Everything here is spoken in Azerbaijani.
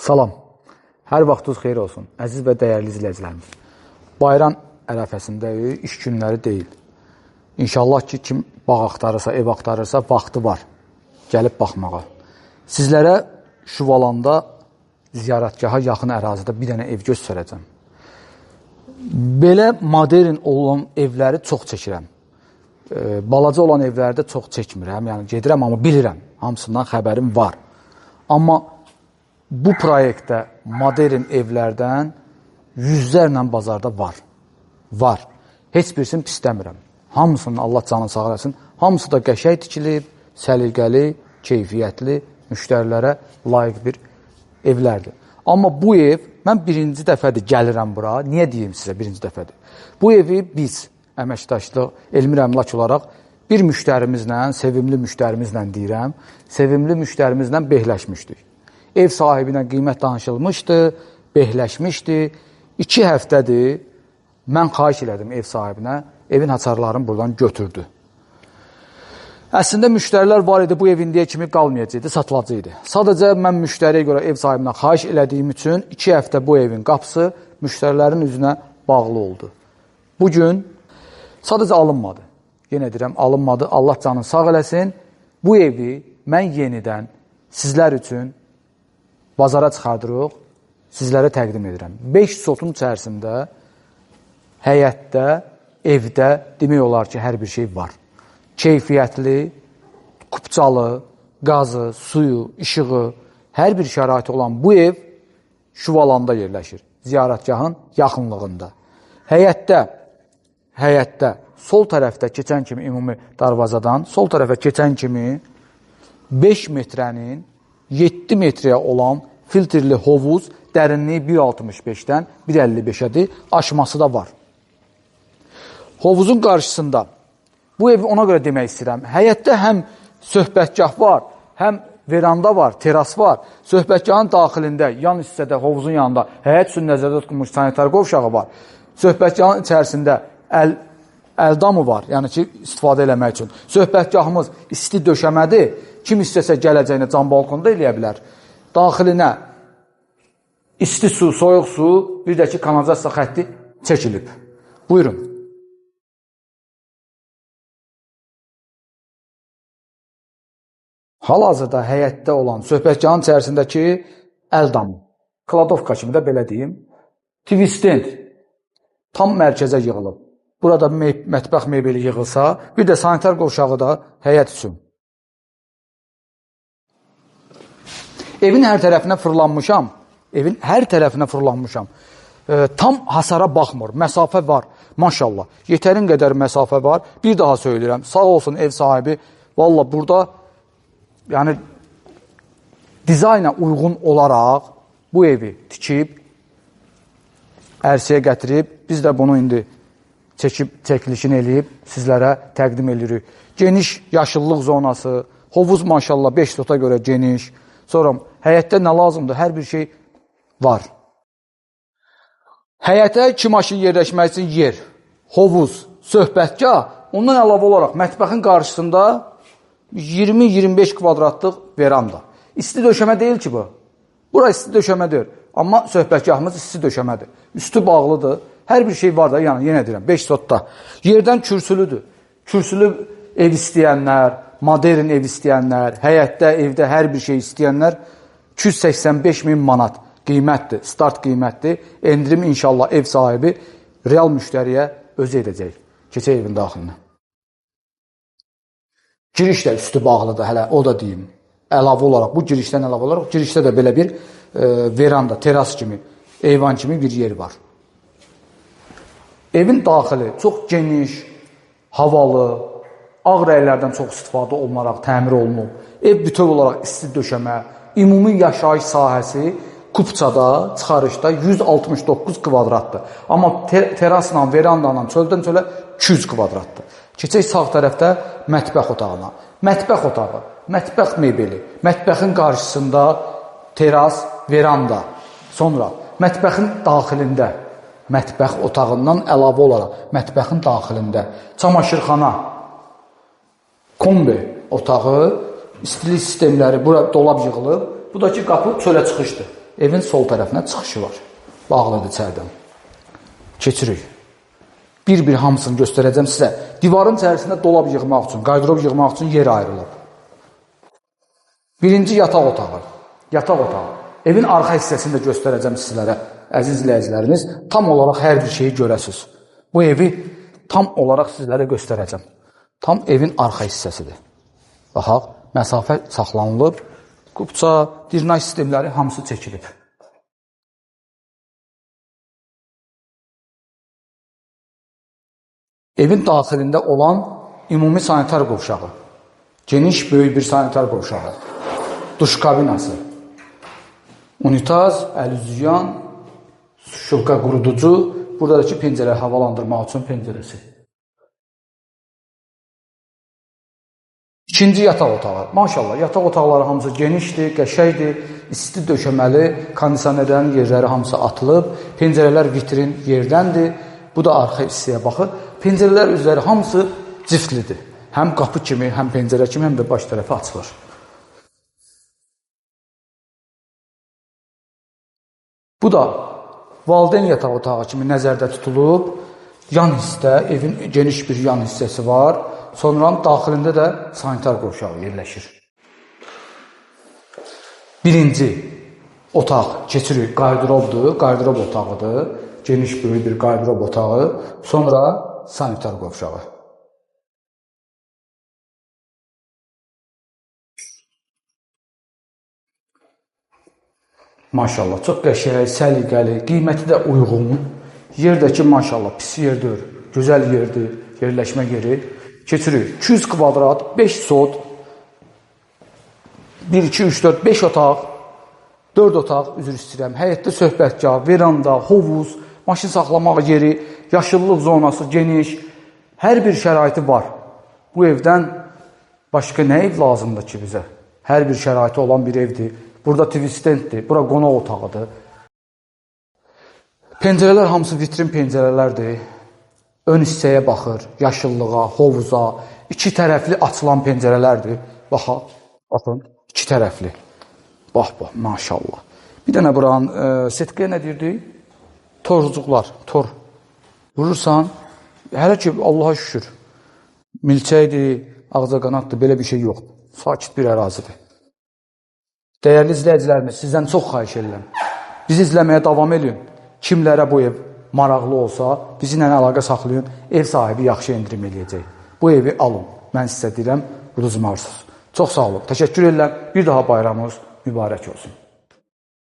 Salam, hər vaxtınız xeyir olsun, əziz və dəyərli izləyicilərimiz. Bayram ərəfəsindəyik, iş günləri deyil. İnşallah ki, kim bağ axtarırsa, ev axtarırsa, vaxtı var, gəlib baxmağa. Sizlərə Şuvalanda ziyarətgaha yaxın ərazidə bir dənə ev göstərəcəm. Belə modern olan evləri çox çəkirəm. Balaca olan evlərdə çox çəkmirəm, yəni gedirəm, amma bilirəm, hamısından xəbərim var. Amma bu proyektdə modern evlərdən yüzlərlə bazarda var. Var. Heç birisini pisləmirəm. Hamısının Allah canını sağ eləsin. Hamısı da qəşəng tikilib, səliqəli, keyfiyyətli, müştərilərə layiq bir evlərdir. Amma bu ev, mən birinci dəfədir gəlirəm bura. Niyə deyim sizə birinci dəfədir? Bu evi biz, əməkdaşlıq, elmi əmlak olaraq bir müştərimizlə, sevimli müştərimizlə deyirəm, sevimli müştərimizlə behləşmişdik. Ev sahibinə qiymət danışılmışdı, behləşmişdi. 2 həftədir mən xahiş elədim ev sahibinə, evin hasarlarını buradan götürdü. Əslində müştərilər var idi, bu ev indiyə kimi qalmayacaqdı, satılacaqdı. Sadəcə mən müştəriyə görə ev sahibinə xahiş elədiyim üçün 2 həftə bu evin qapısı müştərilərin üzünə bağlı oldu. Bugün sadəcə alınmadı. Yenə deyirəm, alınmadı. Allah canını sağ eləsin. Bu evi mən yenidən sizlər üçün bazara çıxardırıq, sizlərə təqdim edirəm. 5 sotun içərisində, həyətdə, evdə demək olar ki, hər bir şey var. Keyfiyyətli, kupçalı, qazı, suyu, işığı, hər bir şəraiti olan bu ev Şuvalanda yerləşir, ziyarətgahın yaxınlığında. Həyətdə, sol tərəfdə keçən kimi ümumi darvazadan, sol tərəfə keçən kimi 5 metrənin 7 metrəyə olan filtrli hovuz, dərinliyi 1.65-dən 1.55-ədir, aşması da var. Hovuzun qarşısında, bu evi ona görə demək istəyirəm, həyətdə həm söhbətgah var, həm veranda var, teras var, söhbətgahın daxilində, yan hissədə, hovuzun yanında həyət üçün nəzərdə tutulmuş sanitar qovşağı var, söhbətgahın içərisində əldamı var, yəni ki, istifadə eləmək üçün. Söhbətgahımız isti döşəmədir, kim istəsə gələcəyini cam balkonda eləyə bilər. Daxilinə isti su, soyuq su, bir də ki, kanalizasiya xətti çəkilib. Buyurun. Hal-hazırda həyətdə olan söhbətgahın içərisindəki əldamı, kladovka kimi də belə deyim, TV stand tam mərkəzə yığılıb. Burada mətbəx mebeli yığılsa, bir də sanitar qovşağı da həyət üçün. Evin hər tərəfinə fırlanmışam. Tam hasara baxmır, məsafə var, maşallah. Yetərin qədər məsafə var. Bir daha söyləyirəm, sağ olsun ev sahibi, valla burada yəni dizayna uyğun olaraq bu evi tikib, ərsəyə gətirib, biz də bunu indi çəkilişini eləyib, sizlərə təqdim edirik. Geniş yaşıllıq zonası, hovuz maşallah 5 sota görə geniş. Sonra həyətdə nə lazımdır? Hər bir şey var. Həyətə 2 maşın yerləşmək üçün yer, hovuz, söhbətgah, ondan əlavə olaraq mətbəxin qarşısında 20-25 kvadratlıq veranda. İsti döşəmə deyil ki bu. Bura isti döşəmə deyil. Amma söhbətgahımız isti döşəmədir. Üstü bağlıdır. Hər bir şey var da, yəni yenə deyirəm, 5 sotda. Yerdən kürsülüdür. Kürsülü ev istəyənlər, modern ev istəyənlər, həyətdə, evdə hər bir şey istəyənlər 285.000 manat qiymətdir, start qiymətdir. Endirim inşallah ev sahibi real müştəriyə özü edəcək. Keçək evin daxilinə. Giriş də üstü bağlıdır, hələ o da deyim. Əlavə olaraq, bu girişdən əlavə olaraq, girişdə də belə bir veranda, teras kimi, eyvan kimi bir yer var. Evin daxili çox geniş, havalı, ağ rəylərdən çox istifadə olunaraq təmir olunub. Ev bütöv olaraq isti döşəmə, ümumi yaşayış sahəsi Kupçada, çıxarışda 169 kvadratdır. Amma terasla, verandanla, çöldən çölə 200 kvadratdır. Keçək sağ tərəfdə mətbəx otağına. Mətbəx otağı, mətbəx mebeli, mətbəxin qarşısında teras, veranda. Sonra mətbəxin daxilində, mətbəx otağından əlavə olaraq mətbəxin daxilində çamaşırxana, kombi otağı, istilik sistemləri, bura dolab yığılıb. Bu da ki, qapı çölə çıxışdır. Evin sol tərəfinə çıxışı var. Bağlıdır içərdən. Keçirik. Bir-bir hamısını göstərəcəm sizə. Divarın içərisində dolab yığmaq üçün, qardırob yığmaq üçün yer ayrılıb. Birinci yataq otağı. Yataq otağı. Evin arxa hissəsində göstərəcəm sizlərə, əziz izləyicilərimiz. Tam olaraq hər bir şeyi görəsiniz. Bu evi tam olaraq sizlərə göstərəcəm. Tam evin arxa hissəsidir. Baxaq, məsafə saxlanılıb. Qubça, dirnay sistemləri hamısı çəkilib. Evin daxilində olan ümumi sanitar qovşağı. Geniş, böyük bir sanitar qovşağı. Duş kabinası. Unitaz, əlüzyan, şılqa quruducu. Buradakı pəncərə havalandırmaq üçün pəncərəsi. İkinci yataq otağı. Maşallah, yataq otaqları hamısı genişdir, qəşəkdir, isti döşəməli, kondisionerlərin yerləri hamısı atılıb, pəncərələr vitrin yerdəndir. Bu da arxa hissəyə baxır. Pəncərələr üzləri hamısı ciftlidir. Həm qapı kimi, həm pəncərə kimi, həm də baş tərəfi açılır. Bu da valideyn yataq otağı kimi nəzərdə tutulub. Yan hissdə, evin geniş bir yan hissəsi var. Sonra daxilində də sanitar qovşağı yerləşir. Birinci otaq keçirik, qardirobdur, qardirob otağıdır. Geniş böyük bir qardirob otağı. Sonra sanitar qovşağı. Maşallah, çox qəşəng, səliqəli, qiyməti də uyğun. Yerdəki maşallah pis yerdir, gözəl yerdir, yerləşmə yeri. Keçirik. 200 kvadrat, 5 sot, 1, 2, 3, 4, 5 otaq, 4 otaq, üzr istəyirəm. Həyətdə söhbətgah, veranda, hovuz, maşın saxlamaq yeri, yaşıllıq zonası geniş, hər bir şəraiti var. Bu evdən başqa nə ev lazımdır ki bizə? Hər bir şəraiti olan bir evdir. Burada TV standdir, bura qonaq otağıdır. Pəncərələr hamısı vitrin pəncərələrdir. Ön hissəyə baxır, yaşıllığa, hovuza, iki tərəfli açılan pəncərələrdir. Baxın, iki tərəfli. Bax, maşallah. Bir dənə buranın setqəyə nə deyirdik? Torcuqlar, tor. Vurursan, hələ ki, Allaha şükür, milçəkdir, ağcaqanaddır, belə bir şey yoxdur. Sakit bir ərazidir. Dəyərli izləyicilərimiz, sizdən çox xahiş edirəm. Bizi izləməyə davam edin. Kimlərə bu ev maraqlı olsa, bizimlə əlaqə saxlayın, ev sahibi yaxşı endirim eləyəcək. Bu evi alın. Mən sizə deyirəm, uduzmarsınız. Çox sağ olun. Təşəkkür edirəm. Bir daha bayramınız mübarək olsun.